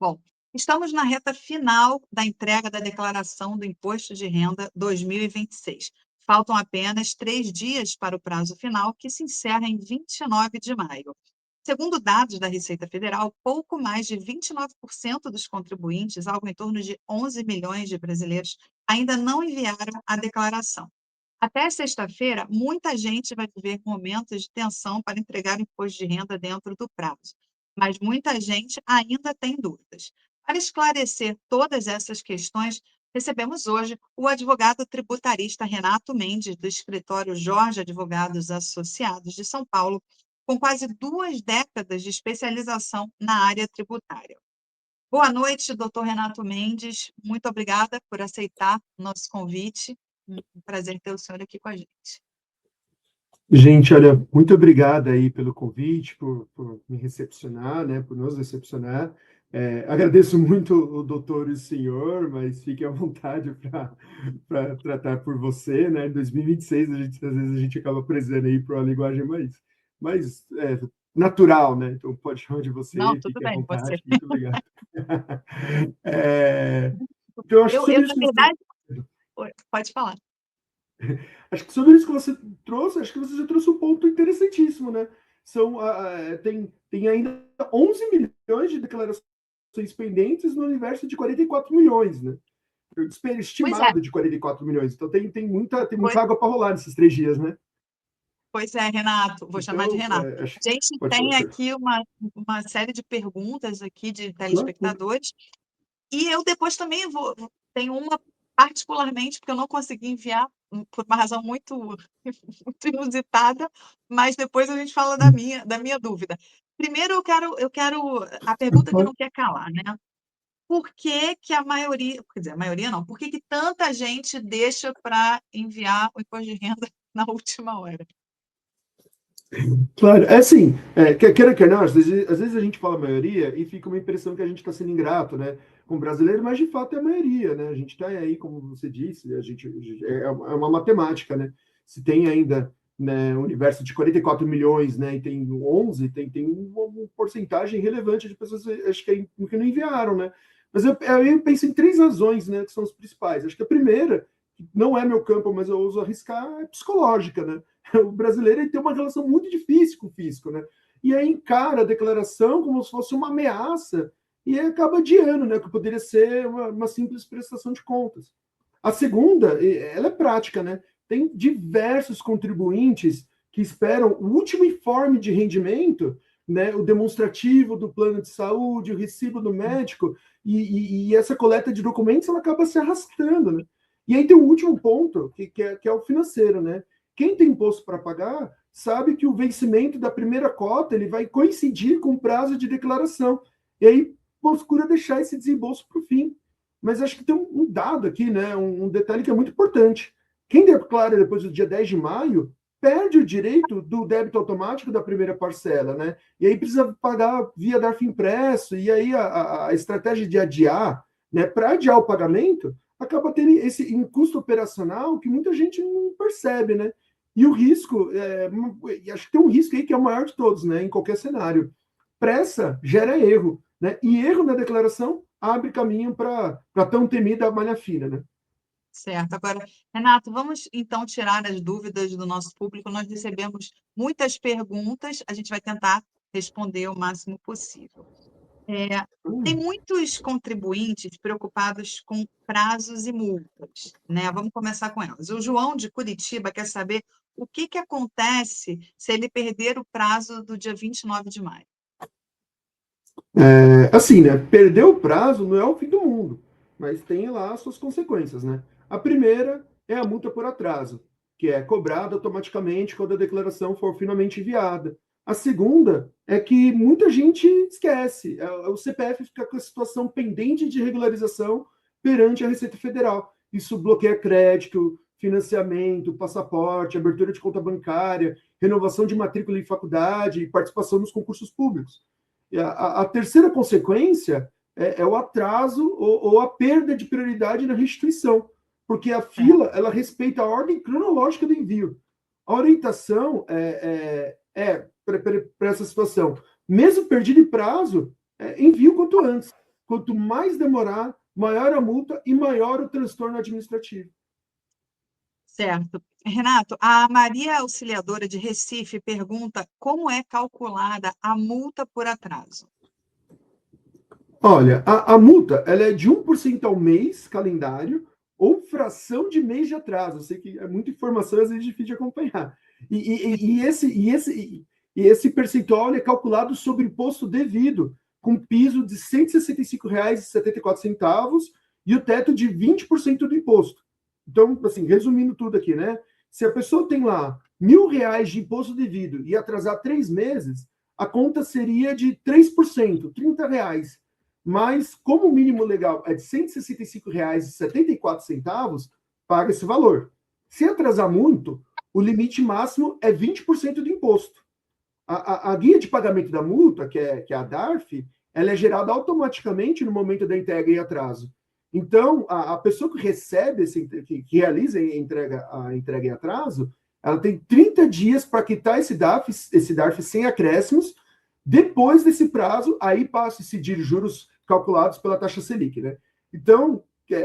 Bom, estamos na reta final da entrega da declaração do Imposto de Renda 2026. Faltam apenas 3 dias para o prazo final, que se encerra em 29 de maio. Segundo dados da Receita Federal, pouco mais de 29% dos contribuintes, algo em torno de 11 milhões de brasileiros, ainda não enviaram a declaração. Até sexta-feira, muita gente vai viver momentos de tensão para entregar o imposto de renda dentro do prazo, mas muita gente ainda tem dúvidas. Para esclarecer todas essas questões, recebemos hoje o advogado tributarista Renato Mendes, do escritório Jorge Advogados Associados de São Paulo, com quase 2 décadas de especialização na área tributária. Boa noite, doutor Renato Mendes. Muito obrigada por aceitar o nosso convite. Um prazer ter o senhor aqui com a gente. Gente, olha, muito obrigada aí pelo convite, por me recepcionar, né, por nos recepcionar. Agradeço muito o doutor e o senhor, mas fique à vontade para tratar por você, né? Em 2026, às vezes a gente acaba prezando aí para uma linguagem mais natural, né? Então pode chamar de Não, você, tudo fique à bem, você. vontade. Muito obrigado. Então, acho que sobre Na isso que verdade, pode falar. Acho que sobre isso que você trouxe, acho que você já trouxe um ponto interessantíssimo, né? Tem ainda 11 milhões de declarações pendentes no universo de 44 milhões, né? Pois é, Estimado de 44 milhões. Então tem muita pois, água para rolar nesses 3 dias, né? pois é, Renato, vou chamar de Então, Renato. A gente pode tem falar. aqui uma série de perguntas aqui de Claro. telespectadores, e eu depois também tenho uma particularmente, porque eu não consegui enviar por uma razão muito, muito inusitada, mas depois a gente fala da minha dúvida. Primeiro, eu quero a pergunta que não quer calar, né? Por que que a maioria, quer dizer, a maioria não, por que que tanta gente deixa para enviar o imposto de renda na última hora? Claro, é assim, queira que não, às vezes a gente fala maioria e fica uma impressão que a gente está sendo ingrato, né, com o brasileiro, mas de fato é a maioria, né, a gente está aí, como você disse, é uma matemática, né, se tem ainda, né, um universo de 44 milhões, né, e tem 11, tem uma porcentagem relevante de pessoas, acho que não enviaram, né, mas eu penso em 3 razões, né, que são as principais. Acho que a primeira, que não é meu campo, mas eu ouso arriscar, é psicológica, né. O brasileiro ele tem uma relação muito difícil com o fisco, né? E aí encara a declaração como se fosse uma ameaça e aí acaba adiando, né? Que poderia ser uma simples prestação de contas. A segunda, ela é prática, né? Tem diversos contribuintes que esperam o último informe de rendimento, né? O demonstrativo do plano de saúde, o recibo do médico, e essa coleta de documentos ela acaba se arrastando, né? E aí tem o último ponto, que é o financeiro, né? Quem tem imposto para pagar sabe que o vencimento da primeira cota ele vai coincidir com o prazo de declaração. E aí procura deixar esse desembolso para o fim. Mas acho que tem um dado aqui, né? Um detalhe que é muito importante. Quem declara depois do dia 10 de maio perde o direito do débito automático da primeira parcela, né? E aí precisa pagar via DARF impresso, e aí a estratégia de adiar, né? Para adiar o pagamento, acaba tendo esse custo operacional que muita gente não percebe, né? E o risco, acho que tem um risco aí que é o maior de todos, né? Em qualquer cenário. Pressa gera erro, né? E erro na declaração abre caminho para tão temida malha fina, né? Certo. Agora, Renato, vamos então tirar as dúvidas do nosso público. Nós recebemos muitas perguntas, a gente vai tentar responder o máximo possível. Tem muitos contribuintes preocupados com prazos e multas, né? Vamos começar com elas. O João de Curitiba quer saber o que acontece se ele perder o prazo do dia 29 de maio. Assim, né? Perder o prazo não é o fim do mundo, mas tem lá as suas consequências, né? A primeira é a multa por atraso, que é cobrada automaticamente quando a declaração for finalmente enviada. A segunda é que muita gente esquece. O CPF fica com a situação pendente de regularização perante a Receita Federal. Isso bloqueia crédito, financiamento, passaporte, abertura de conta bancária, renovação de matrícula em faculdade e participação nos concursos públicos. A terceira consequência é o atraso ou a perda de prioridade na restituição, porque a fila ela respeita a ordem cronológica do envio. A orientação para essa situação, mesmo perdido em prazo, envie o quanto antes. quanto mais demorar, maior a multa e maior o transtorno administrativo. Certo. Renato, a Maria Auxiliadora de Recife pergunta como é calculada a multa por atraso. Olha, a multa ela é de 1% ao mês calendário ou fração de mês de atraso. Eu sei que é muita informação, às vezes é difícil de acompanhar. E esse percentual é calculado sobre imposto devido, com piso de R$ 165,74 e o teto de 20% do imposto. Então, assim, resumindo tudo aqui, né? Se a pessoa tem lá R$ 1.000 de imposto devido e atrasar 3 meses, a conta seria de 3%, R$ 30. Mas, como o mínimo legal é de R$ 165,74, paga esse valor. Se atrasar muito, o limite máximo é 20% do imposto. A guia de pagamento da multa, que é a DARF, ela é gerada automaticamente no momento da entrega e atraso. Então, a pessoa que recebe, que realiza a entrega em atraso, ela tem 30 dias para quitar esse DARF sem acréscimos. Depois desse prazo, aí passa a incidir juros calculados pela taxa Selic, né? Então,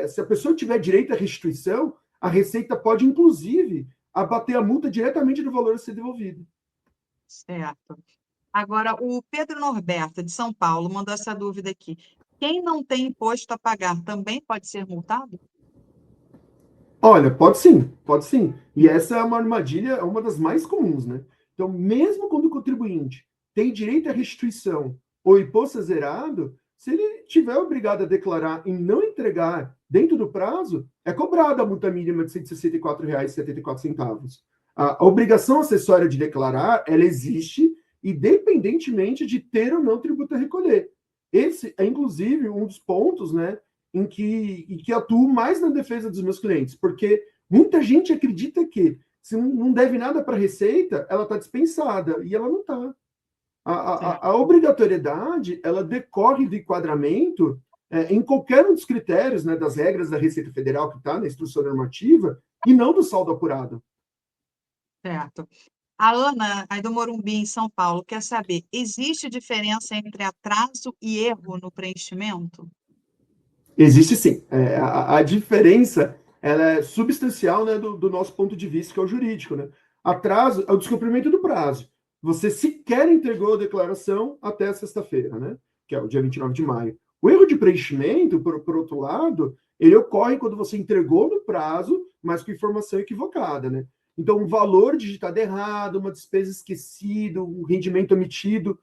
se a pessoa tiver direito à restituição, a Receita pode, inclusive, abater a multa diretamente do valor a ser devolvido. Certo. Agora, o Pedro Norberto, de São Paulo, mandou essa dúvida aqui. Quem não tem imposto a pagar também pode ser multado? Olha, pode sim, pode sim. E essa é uma armadilha, é uma das mais comuns, né? Então, mesmo quando o contribuinte tem direito à restituição ou imposto é zerado, se ele tiver obrigado a declarar e não entregar dentro do prazo, é cobrada a multa mínima de R$ 164,74. A obrigação acessória de declarar, ela existe independentemente de ter ou não tributo a recolher. Esse é, inclusive, um dos pontos, né, em que atuo mais na defesa dos meus clientes, porque muita gente acredita que se não deve nada para a Receita, ela está dispensada, e ela não está. A obrigatoriedade, ela decorre do enquadramento em qualquer um dos critérios, né, das regras da Receita Federal que está na instrução normativa, e não do saldo apurado. Certo. A Ana, aí do Morumbi, em São Paulo, quer saber, existe diferença entre atraso e erro no preenchimento? Existe sim. A diferença ela é substancial, né, do nosso ponto de vista, que é o jurídico. Né? Atraso é o descumprimento do prazo. Você sequer entregou a declaração até sexta-feira, né? Que é o dia 29 de maio. O erro de preenchimento, por outro lado, ele ocorre quando você entregou no prazo, mas com informação equivocada. Né? Então, um valor digitado errado, uma despesa esquecida, um rendimento omitido.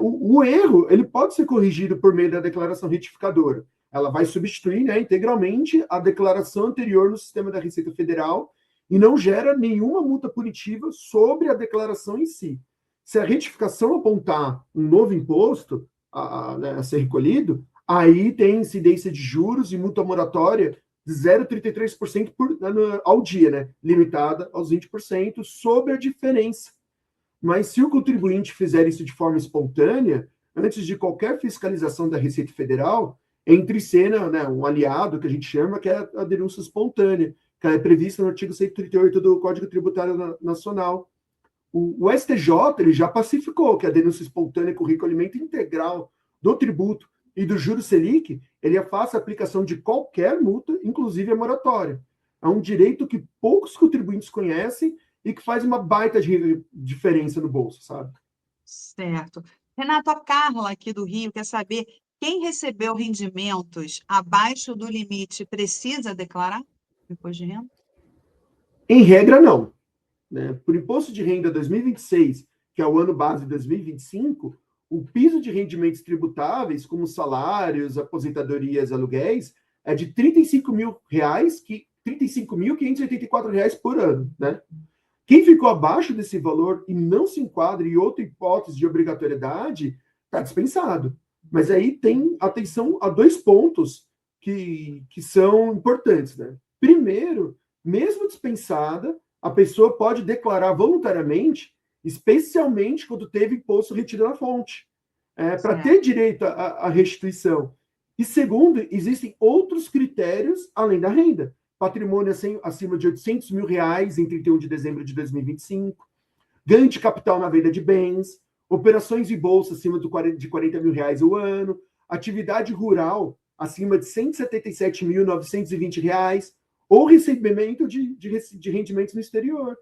O erro ele pode ser corrigido por meio da declaração retificadora. Ela vai substituir, né, integralmente a declaração anterior no sistema da Receita Federal e não gera nenhuma multa punitiva sobre a declaração em si. Se a retificação apontar um novo imposto né, a ser recolhido, aí tem incidência de juros e multa moratória de 0,33% ao dia, né, limitada aos 20% sobre a diferença. Mas se o contribuinte fizer isso de forma espontânea, antes de qualquer fiscalização da Receita Federal, entra em cena, né, um aliado que a gente chama, que é a denúncia espontânea, que é prevista no artigo 138 do Código Tributário Nacional. O STJ ele já pacificou que a denúncia espontânea com recolhimento integral do tributo e do juro Selic, ele afasta a aplicação de qualquer multa, inclusive a moratória. É um direito que poucos contribuintes conhecem e que faz uma baita de diferença no bolso, sabe? Certo. Renato, a Carla, aqui do Rio, quer saber quem recebeu rendimentos abaixo do limite precisa declarar imposto de renda? Em regra, não. Né? Por imposto de renda 2026, que é o ano base de 2025, o piso de rendimentos tributáveis, como salários, aposentadorias, aluguéis, é de R$ 35.584 por ano. Né? Quem ficou abaixo desse valor e não se enquadra em outra hipótese de obrigatoriedade, está dispensado. Mas aí tem atenção a dois pontos que são importantes. Né? Primeiro, mesmo dispensada, a pessoa pode declarar voluntariamente, especialmente quando teve imposto retido na fonte, para ter direito à restituição. E segundo, existem outros critérios além da renda. Patrimônio acima de R$ 800 mil em 31 de dezembro de 2025, ganho de capital na venda de bens, operações de bolsa acima de R$ 40 mil ao ano, atividade rural acima de R$ 177.920, ou recebimento de rendimentos no exterior.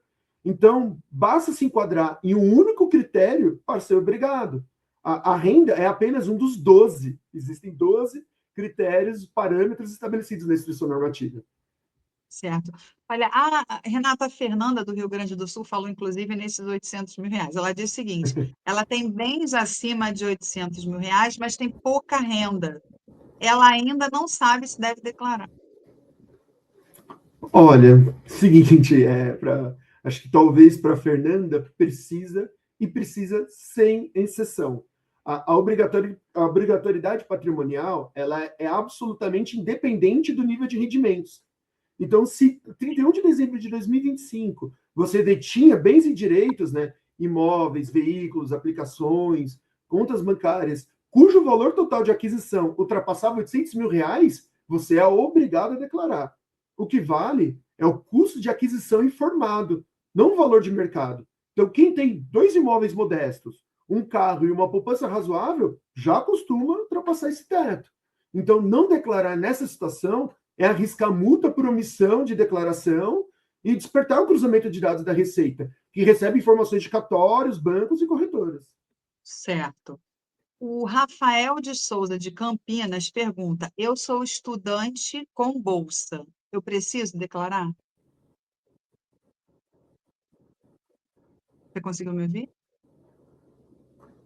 Então, basta se enquadrar em um único critério para ser obrigado. A renda é apenas um dos 12. Existem 12 critérios, parâmetros estabelecidos na instrução normativa. Certo. Olha, a Renata Fernanda, do Rio Grande do Sul, falou, inclusive, nesses R$ 800.000. Ela diz o seguinte: ela tem bens acima de R$ 800.000, mas tem pouca renda. Ela ainda não sabe se deve declarar. Olha, seguinte, acho que talvez para a Fernanda precisa sem exceção. A obrigatoriedade patrimonial ela é absolutamente independente do nível de rendimentos. Então, se 31 de dezembro de 2025 você detinha bens e direitos, né, imóveis, veículos, aplicações, contas bancárias, cujo valor total de aquisição ultrapassava R$ 800.000, você é obrigado a declarar. O que vale é o custo de aquisição informado, não o valor de mercado. Então, quem tem 2 imóveis modestos, um carro e uma poupança razoável, já costuma ultrapassar esse teto. Então, não declarar nessa situação é arriscar multa por omissão de declaração e despertar o cruzamento de dados da Receita, que recebe informações de cartórios, bancos e corretoras. Certo. O Rafael de Souza, de Campinas, pergunta: eu sou estudante com bolsa. Eu preciso declarar? Você conseguiu me ouvir?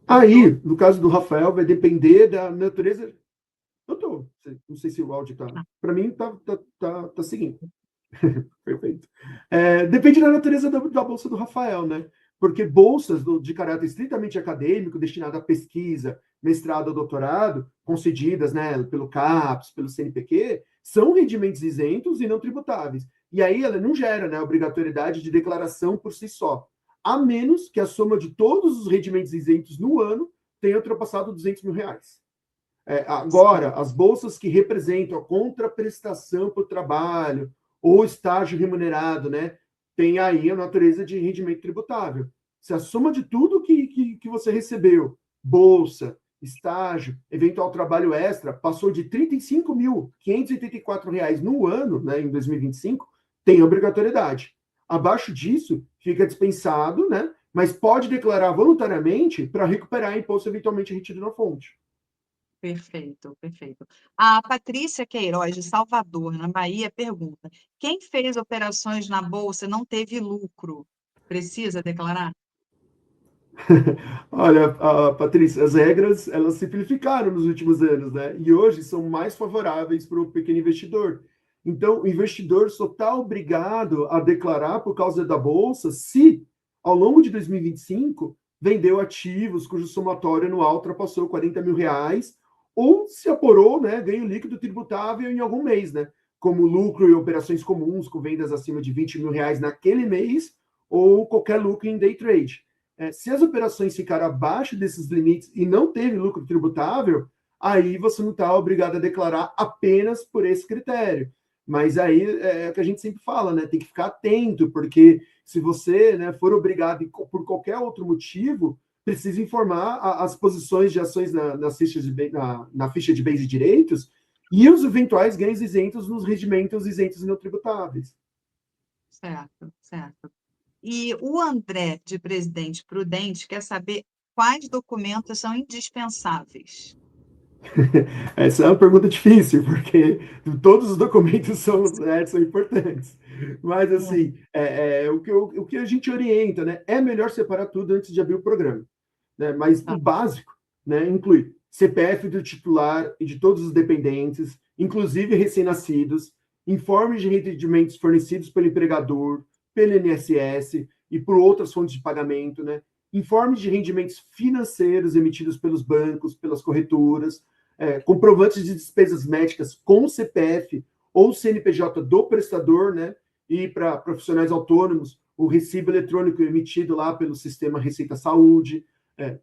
Aí, no caso do Rafael, vai depender da natureza. Eu tô. Não sei se o áudio tá. Para mim, tá seguindo. Perfeito. Depende da natureza da bolsa do Rafael, né? Porque bolsas de caráter estritamente acadêmico, destinadas à pesquisa, mestrado ou doutorado, concedidas, né, pelo CAPES, pelo CNPq, são rendimentos isentos e não tributáveis. E aí ela não gera, né, obrigatoriedade de declaração por si só, a menos que a soma de todos os rendimentos isentos no ano tenha ultrapassado R$ 200.000. Agora, as bolsas que representam a contraprestação por trabalho ou estágio remunerado, né, tem aí a natureza de rendimento tributável. Se a soma de tudo que você recebeu, bolsa, estágio, eventual trabalho extra, passou de R$ 35.584 no ano, né, em 2025, tem obrigatoriedade. Abaixo disso, fica dispensado, né, mas pode declarar voluntariamente para recuperar imposto eventualmente retido na fonte. Perfeito, perfeito. A Patrícia Queiroz, de Salvador, na Bahia, pergunta: quem fez operações na bolsa e não teve lucro, precisa declarar? Olha, Patrícia, as regras elas simplificaram nos últimos anos, né? E hoje são mais favoráveis para o pequeno investidor. Então, o investidor só está obrigado a declarar por causa da bolsa se, ao longo de 2025, vendeu ativos cujo somatório anual ultrapassou R$ 40.000, ou se apurou, né, ganho líquido tributável em algum mês, né? Como lucro em operações comuns, com vendas acima de R$ 20.000 naquele mês, ou qualquer lucro em day trade. Se as operações ficaram abaixo desses limites e não teve lucro tributável, aí você não está obrigado a declarar apenas por esse critério. Mas aí é o que a gente sempre fala, né? Tem que ficar atento, porque se você, né, for obrigado por qualquer outro motivo, precisa informar as posições de ações na ficha de bens e direitos e os eventuais ganhos isentos nos rendimentos isentos e não tributáveis. Certo, certo. E o André, de Presidente Prudente, quer saber quais documentos são indispensáveis. Essa é uma pergunta difícil, porque todos os documentos são importantes. Mas, assim, o que a gente orienta, né? É melhor separar tudo antes de abrir o programa. Né? Mas o básico, né, inclui CPF do titular e de todos os dependentes, inclusive recém-nascidos, informes de rendimentos fornecidos pelo empregador, pelo INSS e por outras fontes de pagamento, né? Informes de rendimentos financeiros emitidos pelos bancos, pelas corretoras, comprovantes de despesas médicas com CPF ou CNPJ do prestador, né? E para profissionais autônomos, o recibo eletrônico emitido lá pelo sistema Receita Saúde,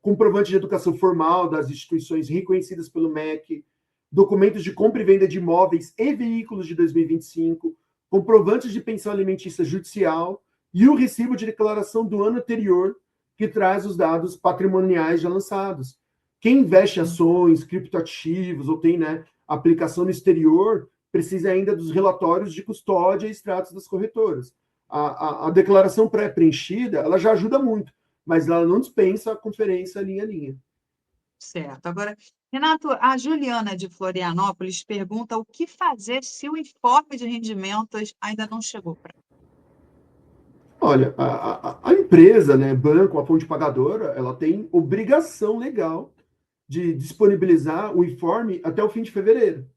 comprovante de educação formal das instituições reconhecidas pelo MEC, documentos de compra e venda de imóveis e veículos de 2025, comprovantes de pensão alimentícia judicial e o recibo de declaração do ano anterior, que traz os dados patrimoniais já lançados. Quem investe em ações, criptoativos ou tem, né, aplicação no exterior, precisa ainda dos relatórios de custódia e extratos das corretoras. A declaração pré-preenchida, ela já ajuda muito, mas ela não dispensa a conferência linha a linha. Certo. Agora, Renato, a Juliana de Florianópolis pergunta o que fazer se o informe de rendimentos ainda não chegou para. Olha, a empresa, né, banco, a fonte pagadora, ela tem obrigação legal de disponibilizar o informe até o fim de fevereiro.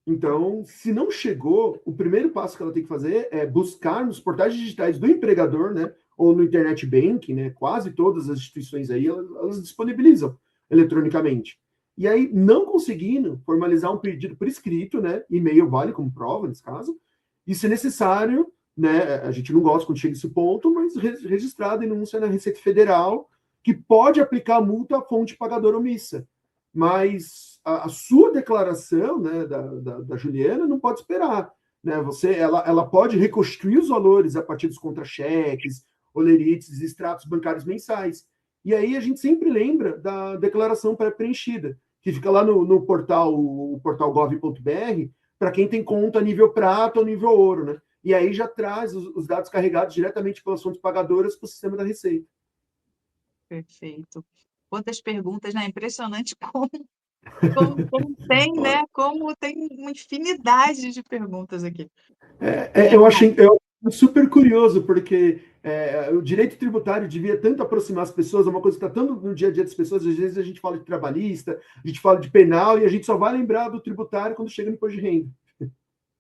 Então, se não chegou, o primeiro passo que ela tem que fazer é buscar nos portais digitais do empregador, né, ou no internet banking, né, quase todas as instituições aí, elas disponibilizam eletronicamente. E aí, não conseguindo formalizar um pedido por escrito, né, e-mail vale como prova nesse caso, e se necessário, né, a gente não gosta quando chega esse ponto, mas registrar a denúncia na Receita Federal, que pode aplicar a multa à fonte pagadora omissa. Mas a sua declaração, né, da Juliana, não pode esperar. Né? Ela pode reconstruir os valores a partir dos contra-cheques, olerites, extratos bancários mensais. E aí a gente sempre lembra da declaração pré-preenchida, que fica lá no portal, o portal gov.br, para quem tem conta nível prata ou nível ouro. Né? E aí já traz os dados carregados diretamente pelas fontes pagadoras para o sistema da Receita. Perfeito. Quantas perguntas, né? Impressionante como tem, né? Como tem uma infinidade de perguntas aqui. Eu acho super curioso, porque o direito tributário devia tanto aproximar as pessoas, é uma coisa que está tanto no dia a dia das pessoas, às vezes a gente fala de trabalhista, a gente fala de penal, e a gente só vai lembrar do tributário quando chega no imposto de renda.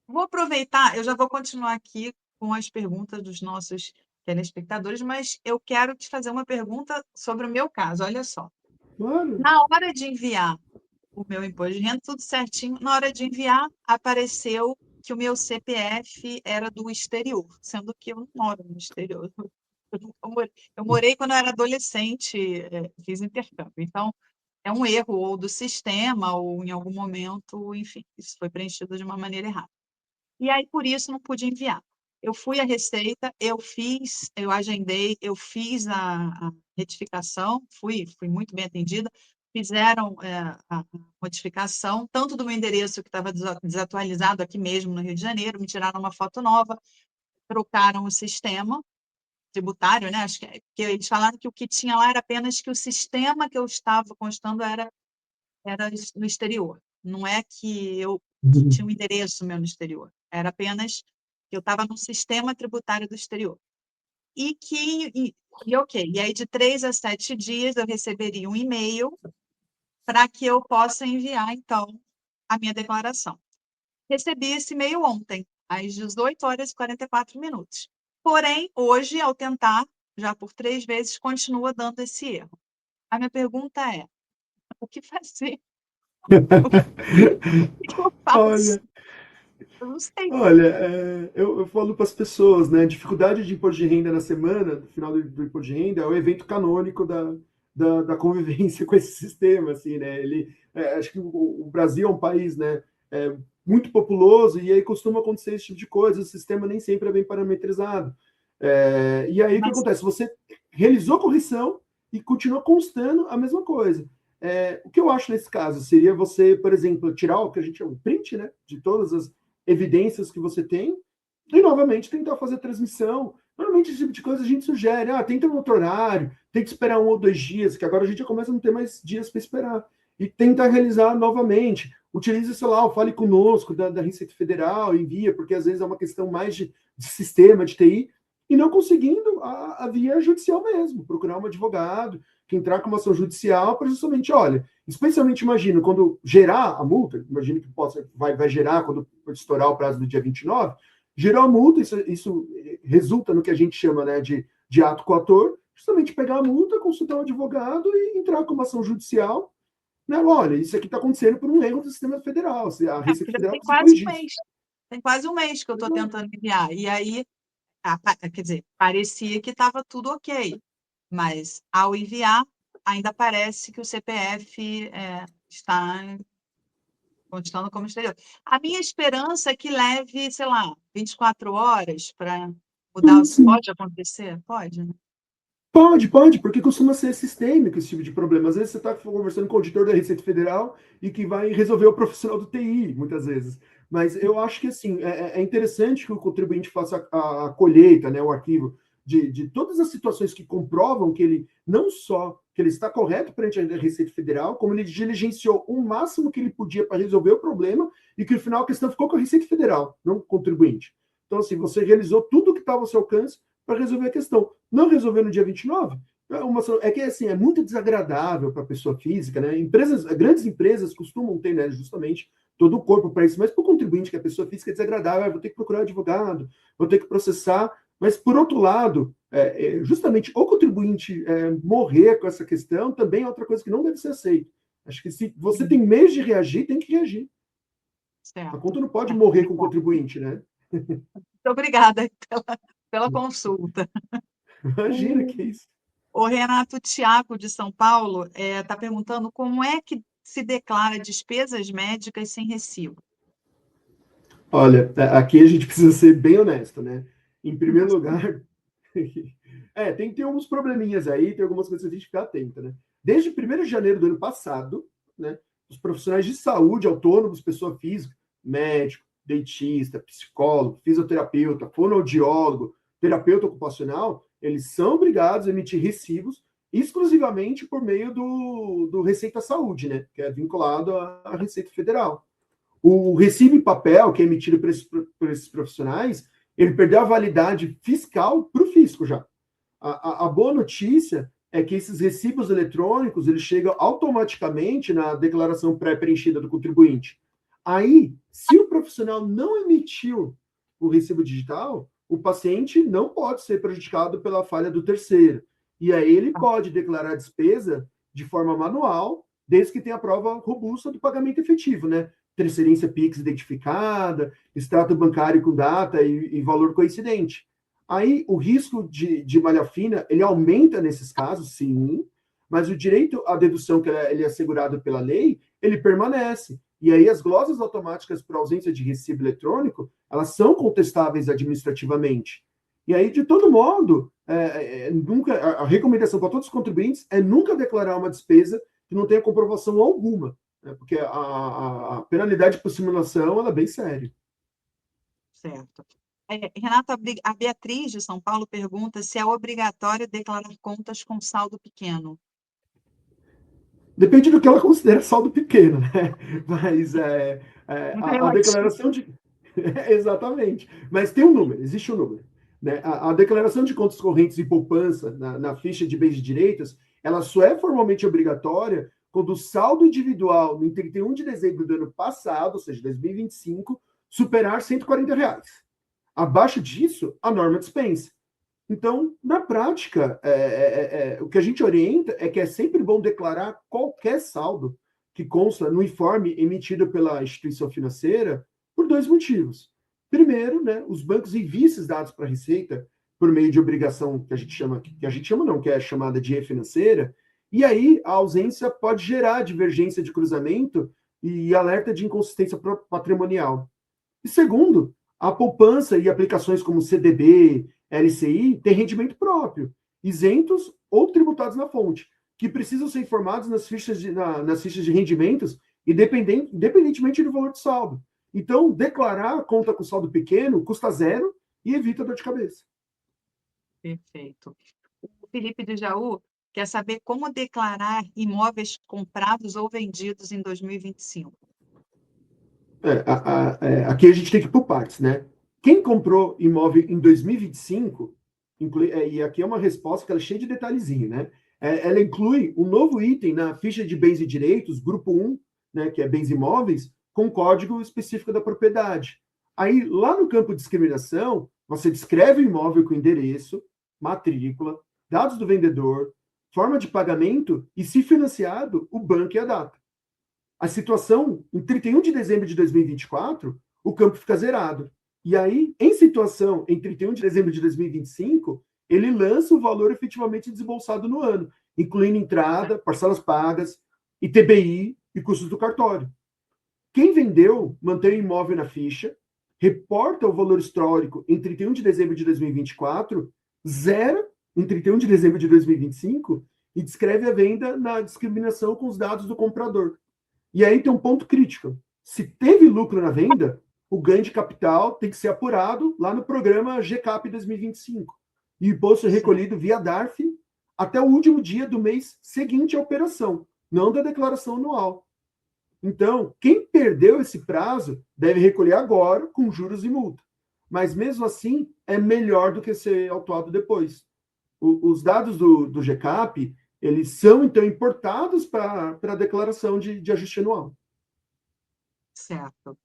Vou aproveitar, eu já vou continuar aqui com as perguntas dos nossos telespectadores, mas eu quero te fazer uma pergunta sobre o meu caso. Olha só. Claro. Na hora de enviar o meu imposto de renda, tudo certinho, na hora de enviar, apareceu que o meu CPF era do exterior, sendo que eu não moro no exterior. Eu morei quando eu era adolescente, fiz intercâmbio. Então, é um erro ou do sistema, ou em algum momento, enfim, isso foi preenchido de uma maneira errada. E aí, por isso, não pude enviar. Eu fui à Receita, eu agendei, eu fiz a retificação, fui muito bem atendida, fizeram a modificação, tanto do meu endereço, que estava desatualizado aqui mesmo no Rio de Janeiro, me tiraram uma foto nova, trocaram o sistema tributário, né? Acho que eles falaram que o que tinha lá era apenas que o sistema que eu estava constando era no exterior. Não é que tinha um endereço meu no exterior. Era apenas que eu estava no sistema tributário do exterior. Ok. E aí, de 3 a 7 dias, eu receberia um e-mail para que eu possa enviar, então, a minha declaração. Recebi esse e-mail ontem, às 18h44. Porém, hoje, ao tentar, já por 3 vezes, continua dando esse erro. A minha pergunta é: o que fazer? O que eu faço? Olha, Eu não sei. olha, eu falo para as pessoas, né? Dificuldade de imposto de renda na semana, no final do imposto de renda, é o evento canônico da convivência com esse sistema, assim, né? Acho que o Brasil é um país, né? Muito populoso e aí costuma acontecer esse tipo de coisa. O sistema nem sempre é bem parametrizado. E aí o que Mas acontece? Você realizou a correção e continua constando a mesma coisa. O que eu acho nesse caso seria você, por exemplo, tirar o que a gente chama de print, né? De todas as evidências que você tem e novamente tentar fazer a transmissão. Normalmente esse tipo de coisa a gente sugere, tenta no outro horário, tem que esperar 1 ou 2 dias, que agora a gente já começa a não ter mais dias para esperar. E tenta realizar novamente. Utilize, sei lá, fale conosco da Receita Federal, envia, porque às vezes é uma questão mais de sistema, de TI, e não conseguindo a via judicial mesmo, procurar um advogado, que entrar com uma ação judicial para justamente, olha, especialmente imagino, quando gerar a multa, imagino que vai gerar quando estourar o prazo do dia 29, gerar a multa, isso resulta no que a gente chama, né, de ato coator, justamente pegar a multa, consultar um advogado e entrar com uma ação judicial, né, olha, isso aqui está acontecendo por um erro do sistema federal, a Receita já Federal tem precisa quase um corrigir isso. mês. Tem quase um mês que eu estou tentando enviar. E aí, quer dizer, parecia que estava tudo ok. Mas, ao enviar, ainda parece que o CPF está constando como exterior. A minha esperança é que leve, sei lá, 24 horas para mudar. Sim. Pode acontecer? Pode, né? Pode, porque costuma ser sistêmico esse tipo de problema. Às vezes você está conversando com o auditor da Receita Federal e que vai resolver o profissional do TI, muitas vezes. Mas eu acho que assim, é interessante que o contribuinte faça a colheita, né, o arquivo, de todas as situações que comprovam que ele não só que ele está correto perante a Receita Federal, como ele diligenciou o máximo que ele podia para resolver o problema e que no final a questão ficou com a Receita Federal, não com o contribuinte. Então, assim, você realizou tudo o que estava ao seu alcance para resolver a questão. Não resolver no dia 29, é que assim, é muito desagradável para a pessoa física, né? Grandes empresas costumam ter, né, justamente todo o corpo para isso, mas para o contribuinte, que é a pessoa física, é desagradável, vou ter que procurar advogado, vou ter que processar, mas por outro lado, justamente o contribuinte morrer com essa questão também é outra coisa que não deve ser aceita. Acho que se você tem meios de reagir, tem que reagir. A Certo. conta não pode morrer com o contribuinte, né? Muito obrigada pela consulta. Imagina que isso. O Renato Tiago, de São Paulo, está perguntando como é que se declara despesas médicas sem recibo. Olha, aqui a gente precisa ser bem honesto, né? Em primeiro lugar, tem que ter uns probleminhas aí, tem algumas coisas que a gente ficar atenta, né? Desde 1º de janeiro do ano passado, né, os profissionais de saúde autônomos, pessoa física, médico, dentista, psicólogo, fisioterapeuta, fonoaudiólogo, terapeuta ocupacional, eles são obrigados a emitir recibos exclusivamente por meio do Receita Saúde, né, que é vinculado à Receita Federal. O recibo em papel, que é emitido por esses profissionais, ele perdeu a validade fiscal para o fisco já. A boa notícia é que esses recibos eletrônicos eles chegam automaticamente na declaração pré-preenchida do contribuinte. Aí, se o profissional não emitiu o recibo digital, o paciente não pode ser prejudicado pela falha do terceiro. E aí ele pode declarar a despesa de forma manual, desde que tenha a prova robusta do pagamento efetivo, né? Transferência Pix identificada, extrato bancário com data e valor coincidente. Aí o risco de malha fina, ele aumenta nesses casos, sim, mas o direito à dedução que ele é assegurado pela lei, ele permanece. E aí as glosas automáticas por ausência de recibo eletrônico, elas são contestáveis administrativamente. E aí, de todo modo, nunca a recomendação para todos os contribuintes é nunca declarar uma despesa que não tenha comprovação alguma, né? Porque a penalidade por simulação ela é bem séria. Certo. Renata, a Beatriz, de São Paulo, pergunta se é obrigatório declarar contas com saldo pequeno. Depende do que ela considera saldo pequeno, né? Mas Muito a relativo. declaração de. Exatamente. Mas tem um número, existe um número. Né? A declaração de contas correntes e poupança na ficha de bens e direitos, ela só é formalmente obrigatória quando o saldo individual em 31 de dezembro do ano passado, ou seja, 2025, superar R$ 140. Abaixo disso, a norma dispensa. Então, na prática, o que a gente orienta é que é sempre bom declarar qualquer saldo que consta no informe emitido pela instituição financeira por dois motivos. Primeiro, né, os bancos enviam esses dados para a Receita por meio de obrigação que é chamada de e-financeira, e aí a ausência pode gerar divergência de cruzamento e alerta de inconsistência patrimonial. E segundo, a poupança e aplicações como CDB, LCI têm rendimento próprio, isentos ou tributados na fonte, que precisam ser informados nas fichas de rendimentos, independentemente do valor de saldo. Então, declarar a conta com saldo pequeno custa zero e evita dor de cabeça. Perfeito. O Felipe de Jaú quer saber como declarar imóveis comprados ou vendidos em 2025. Aqui a gente tem que ir por partes, né? Quem comprou imóvel em 2025, e aqui é uma resposta que ela é cheia de detalhezinho, né? Ela inclui um novo item na ficha de bens e direitos, grupo 1, né, que é bens imóveis, com código específico da propriedade. Aí, lá no campo de discriminação, você descreve o imóvel com endereço, matrícula, dados do vendedor, forma de pagamento e, se financiado, o banco e a data. A situação, em 31 de dezembro de 2024, o campo fica zerado. E aí, em situação, em 31 de dezembro de 2025, ele lança o valor efetivamente desembolsado no ano, incluindo entrada, parcelas pagas, ITBI e custos do cartório. Quem vendeu, mantém o imóvel na ficha, reporta o valor histórico em 31 de dezembro de 2024, zera em 31 de dezembro de 2025 e descreve a venda na discriminação com os dados do comprador. E aí tem um ponto crítico. Se teve lucro na venda, o ganho de capital tem que ser apurado lá no programa GCAP 2025. E o imposto é recolhido via DARF até o último dia do mês seguinte à operação, não da declaração anual. Então, quem perdeu esse prazo deve recolher agora com juros e multa. Mas mesmo assim, é melhor do que ser autuado depois. Os dados do GCAP, eles são, então, importados para a declaração de ajuste anual. Certo.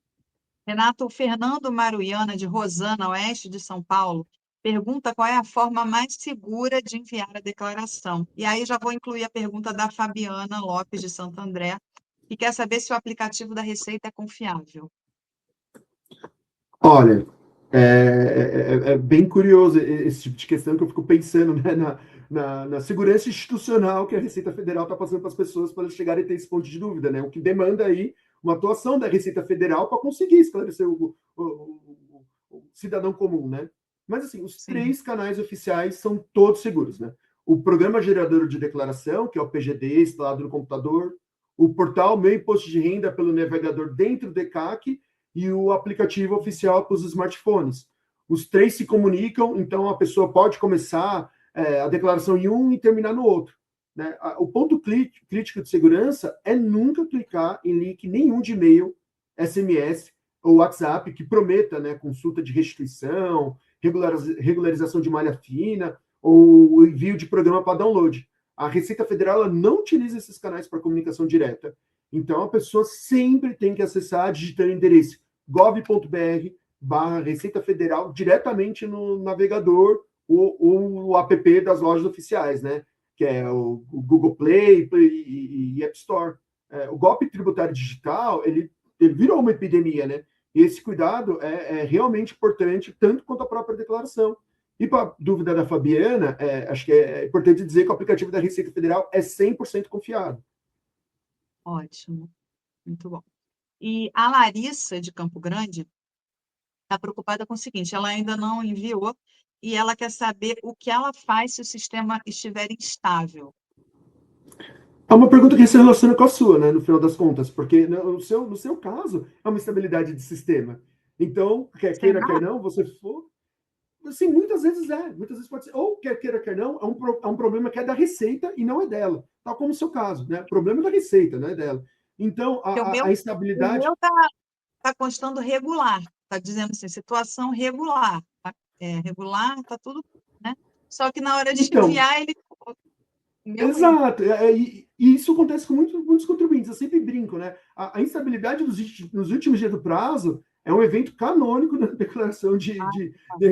Renato, o Fernando Maruiana, de Rosana, oeste de São Paulo, pergunta qual é a forma mais segura de enviar a declaração. E aí já vou incluir a pergunta da Fabiana Lopes, de Santo André, que quer saber se o aplicativo da Receita é confiável. Olha, é bem curioso esse tipo de questão que eu fico pensando, né, na segurança institucional que a Receita Federal está passando para as pessoas para elas chegarem a ter esse ponto de dúvida, né? O que demanda aí uma atuação da Receita Federal para conseguir esclarecer o cidadão comum, né? Mas, assim, os Sim. 3 canais oficiais são todos seguros, né? O Programa Gerador de Declaração, que é o PGD, instalado no computador, o portal Meu Imposto de Renda pelo navegador dentro do ECAC, e o aplicativo oficial para os smartphones. Os 3 se comunicam, então a pessoa pode começar a declaração em um e terminar no outro. Né? O ponto crítico de segurança é nunca clicar em link nenhum de e-mail, SMS ou WhatsApp que prometa, né, consulta de restituição, regularização de malha fina ou envio de programa para download. A Receita Federal ela não utiliza esses canais para comunicação direta. Então, a pessoa sempre tem que acessar digitando o endereço gov.br/Receita Federal diretamente no navegador ou o app das lojas oficiais, né? Que é o Google Play e App Store. O golpe tributário digital, ele virou uma epidemia, né? E esse cuidado é realmente importante, tanto quanto a própria declaração. E para a dúvida da Fabiana, acho que é importante dizer que o aplicativo da Receita Federal é 100% confiável. Ótimo, muito bom. E a Larissa, de Campo Grande, está preocupada com o seguinte: ela ainda não enviou e ela quer saber o que ela faz se o sistema estiver instável. É uma pergunta que se relaciona com a sua, né, no final das contas, porque no seu caso é uma estabilidade de sistema. Então, quer queira, quer não, você for. Assim, muitas vezes pode ser. Ou quer queira, quer não, é um problema que é da Receita e não é dela. Tal como o seu caso, né? O problema é da Receita, não é dela. Então, Porque o a meu instabilidade. está constando regular, está dizendo assim, situação regular. Tá? Regular, está tudo, né? Só que na hora de Então, enviar, ele. Meu erro. exato. E isso acontece com muitos contribuintes. Eu sempre brinco, né? A instabilidade nos últimos dias do prazo é um evento canônico na declaração de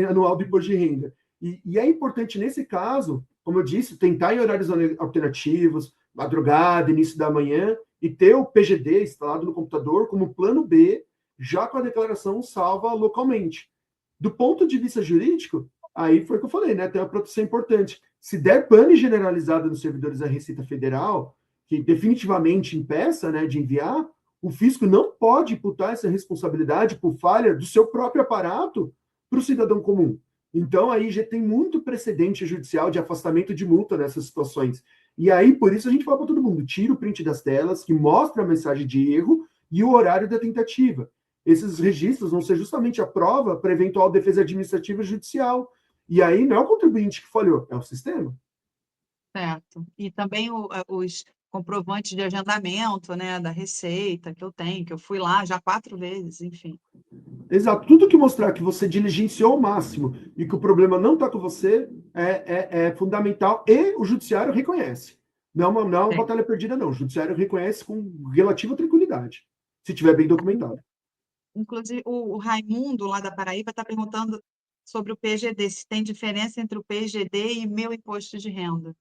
anual do imposto de renda. E é importante, nesse caso, como eu disse, tentar em horários alternativos, madrugada, início da manhã, e ter o PGD instalado no computador como plano B, já com a declaração salva localmente. Do ponto de vista jurídico, aí foi o que eu falei, né? Tem uma proteção importante. Se der pane generalizada nos servidores da Receita Federal, que definitivamente impeça, né, de enviar, o fisco não pode imputar essa responsabilidade por falha do seu próprio aparato para o cidadão comum. Então, aí já tem muito precedente judicial de afastamento de multa nessas situações. E aí, por isso, a gente fala para todo mundo: tira o print das telas, que mostra a mensagem de erro e o horário da tentativa. Esses registros vão ser justamente a prova para eventual defesa administrativa judicial. E aí não é o contribuinte que falhou, é o sistema. Certo. E também os comprovantes de agendamento, né, da Receita que eu tenho, que eu fui lá já 4 vezes, enfim. Exato. Tudo que mostrar que você diligenciou ao máximo e que o problema não está com você é fundamental e o judiciário reconhece. Não é uma batalha perdida, não. O judiciário reconhece com relativa tranquilidade, se estiver bem documentado. Inclusive, o Raimundo, lá da Paraíba, está perguntando sobre o PGD, se tem diferença entre o PGD e meu imposto de renda.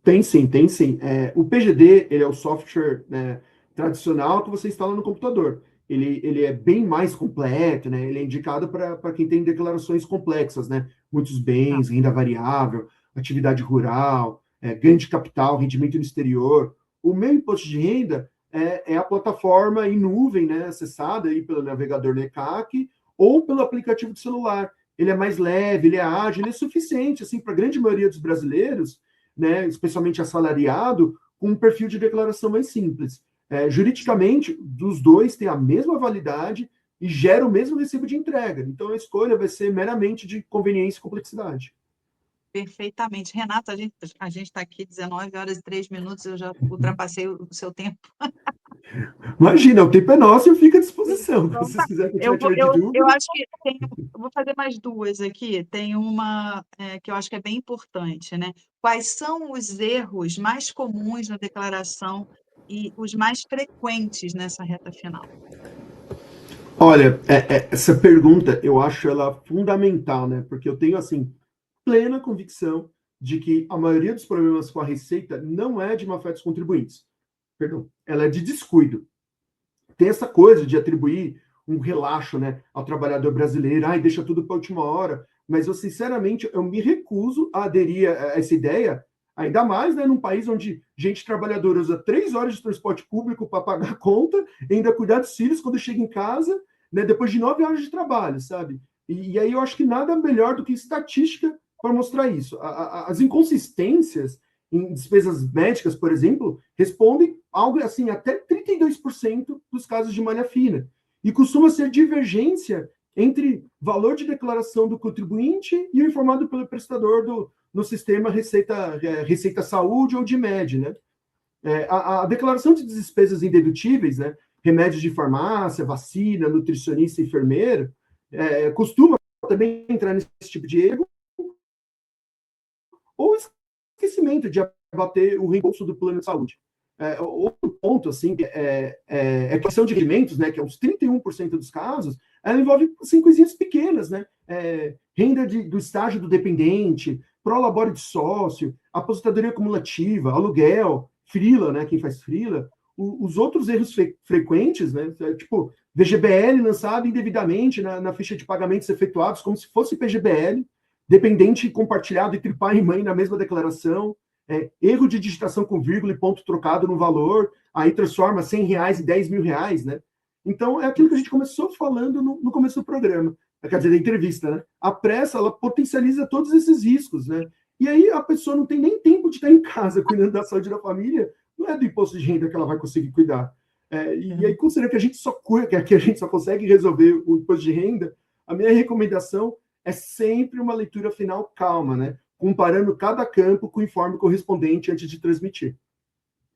Tem sim, tem sim. O PGD, ele é o software, né, tradicional que você instala no computador. Ele é bem mais completo, né? Ele é indicado para quem tem declarações complexas, né? Muitos Tá. bens, renda variável, atividade rural, ganho de capital, rendimento no exterior. O meu imposto de renda é a plataforma em nuvem, né? Acessada aí pelo navegador NECAC ou pelo aplicativo de celular. ele é mais leve, ele é ágil, ele é suficiente, assim, para a grande maioria dos brasileiros, né, especialmente assalariado, com um perfil de declaração mais simples. Juridicamente, dos dois tem a mesma validade e gera o mesmo recibo de entrega. Então, a escolha vai ser meramente de conveniência e complexidade. Perfeitamente. Renata, a gente está aqui 19 horas e 3 minutos, eu já ultrapassei o seu tempo. Imagina, o tempo é nosso e eu fico à disposição. Se Então, vocês tá. quiserem Eu continuar vou, tirando de eu dúvida. acho que eu vou fazer mais duas aqui. Tem uma que eu acho que é bem importante, né? Quais são os erros mais comuns na declaração e os mais frequentes nessa reta final? Olha, essa pergunta eu acho ela fundamental, né? Porque eu tenho, assim, plena convicção de que a maioria dos problemas com a Receita não é de má-fé dos contribuintes. Perdão, ela é de descuido. Tem essa coisa de atribuir um relaxo, né, ao trabalhador brasileiro, ai, deixa tudo para a última hora, mas eu, sinceramente, eu me recuso a aderir a essa ideia, ainda mais, né, num país onde gente trabalhadora usa 3 horas de transporte público para pagar a conta, e ainda cuidar dos filhos quando chega em casa, né, depois de 9 horas de trabalho, sabe? E aí eu acho que nada melhor do que estatística para mostrar isso. As inconsistências em despesas médicas, por exemplo, respondem algo assim, até 32% dos casos de malha fina. E costuma ser divergência entre valor de declaração do contribuinte e o informado pelo prestador no sistema Receita Saúde ou de MED, né? A declaração de despesas indedutíveis, né? Remédios de farmácia, vacina, nutricionista, enfermeiro, costuma também entrar nesse tipo de erro, ou esquecimento de abater o reembolso do plano de saúde. Outro ponto, assim, a questão de rendimentos, né, que é uns 31% dos casos, ela envolve assim, coisinhas pequenas, né? Renda do estágio do dependente, prolabore de sócio, aposentadoria acumulativa, aluguel, frila, né, quem faz frila. Os outros erros frequentes, né, tipo VGBL lançado indevidamente na ficha de pagamentos efetuados, como se fosse PGBL, dependente compartilhado entre pai e mãe na mesma declaração, erro de digitação com vírgula e ponto trocado no valor, aí transforma R$ 100 em R$ 10.000, né? Então, é aquilo que a gente começou falando no começo do programa, quer dizer, da entrevista, né? A pressa, ela potencializa todos esses riscos, né? E aí a pessoa não tem nem tempo de estar em casa cuidando da saúde da família, não é do imposto de renda que ela vai conseguir cuidar. E aí, considerando que a gente só consegue resolver o imposto de renda, a minha recomendação é sempre uma leitura final calma, né? Comparando cada campo com o informe correspondente antes de transmitir.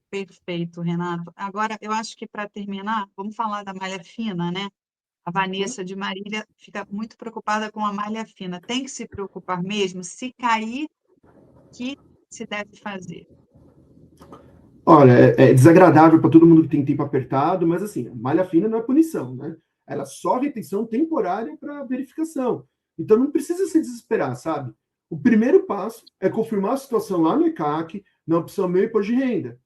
Perfeito, Renato. Agora, eu acho que para terminar, vamos falar da malha fina, né? A Vanessa de Marília fica muito preocupada com a malha fina. Tem que se preocupar mesmo? Se cair, o que se deve fazer? Olha, é desagradável para todo mundo que tem tempo apertado, mas assim, malha fina não é punição, né? Ela é só retenção temporária para verificação. Então não precisa se desesperar, sabe? O primeiro passo é confirmar a situação lá no ECAC, na opção Meu Imposto de Renda.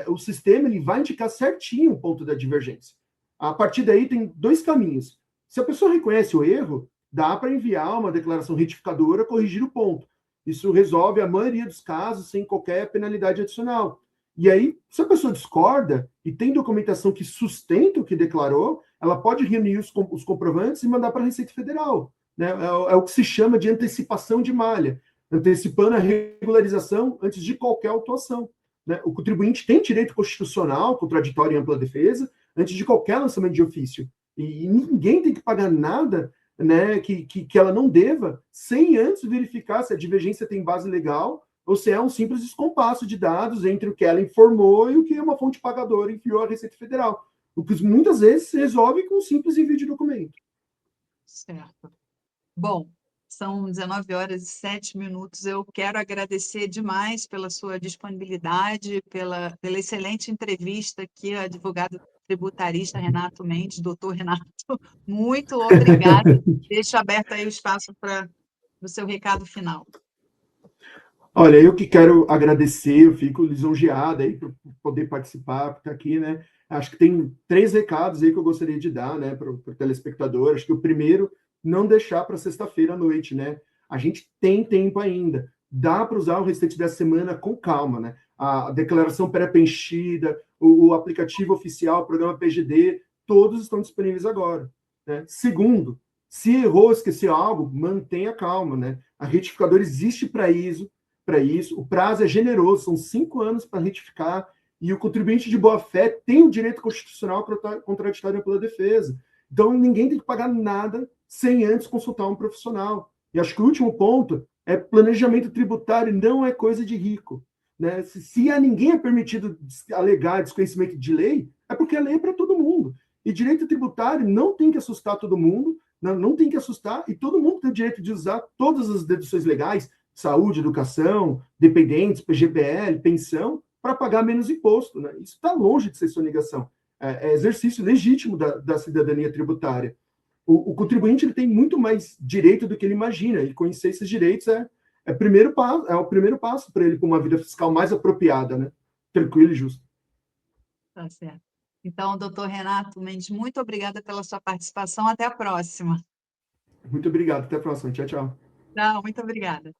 O sistema ele vai indicar certinho o ponto da divergência. A partir daí tem dois caminhos. Se a pessoa reconhece o erro, dá para enviar uma declaração retificadora corrigir o ponto. Isso resolve a maioria dos casos sem qualquer penalidade adicional. E aí, se a pessoa discorda e tem documentação que sustenta o que declarou, ela pode reunir os comprovantes e mandar para a Receita Federal. Né? É o que se chama de antecipação de malha, antecipando a regularização antes de qualquer autuação. Né? O contribuinte tem direito constitucional, contraditório e ampla defesa, antes de qualquer lançamento de ofício. E ninguém tem que pagar nada, né, que ela não deva, sem antes verificar se a divergência tem base legal ou se é um simples descompasso de dados entre o que ela informou e o que uma fonte pagadora enviou à Receita Federal. O que muitas vezes se resolve com um simples envio de documento. Certo. Bom, são 19 horas e 7 minutos. Eu quero agradecer demais pela sua disponibilidade, pela excelente entrevista aqui, advogado tributarista Renato Mendes, doutor Renato. Muito obrigada. Deixo aberto aí o espaço para o seu recado final. Olha, eu que quero agradecer, eu fico lisonjeado aí por poder participar, por estar aqui, né? Acho que tem 3 recados aí que eu gostaria de dar, né, para o telespectador. Acho que o primeiro, não deixar para sexta-feira à noite, né? A gente tem tempo ainda. Dá para usar o restante da semana com calma, né? A declaração pré-preenchida, o aplicativo oficial, o programa PGD, todos estão disponíveis agora. Né? Segundo, Se errou, esqueceu algo, mantenha calma, né? A retificadora existe para isso, o prazo é generoso, são 5 anos para retificar, e o contribuinte de boa-fé tem o direito constitucional contraditório pela defesa. Então, ninguém tem que pagar nada sem antes consultar um profissional. E acho que o último ponto é planejamento tributário não é coisa de rico. Né? Se a ninguém é permitido alegar desconhecimento de lei, é porque a lei é para todo mundo. E direito tributário não tem que assustar todo mundo, não tem que assustar, e todo mundo tem o direito de usar todas as deduções legais, saúde, educação, dependentes, PGBL, pensão, para pagar menos imposto. Né? Isso está longe de ser sonegação. É exercício legítimo da cidadania tributária. O contribuinte ele tem muito mais direito do que ele imagina, e conhecer esses direitos é o primeiro passo para ele para uma vida fiscal mais apropriada, né? Tranquilo e justo. Tá certo. Então, doutor Renato Mendes, muito obrigada pela sua participação. Até a próxima. Muito obrigado. Até a próxima. Tchau, tchau. Tchau, muito obrigada.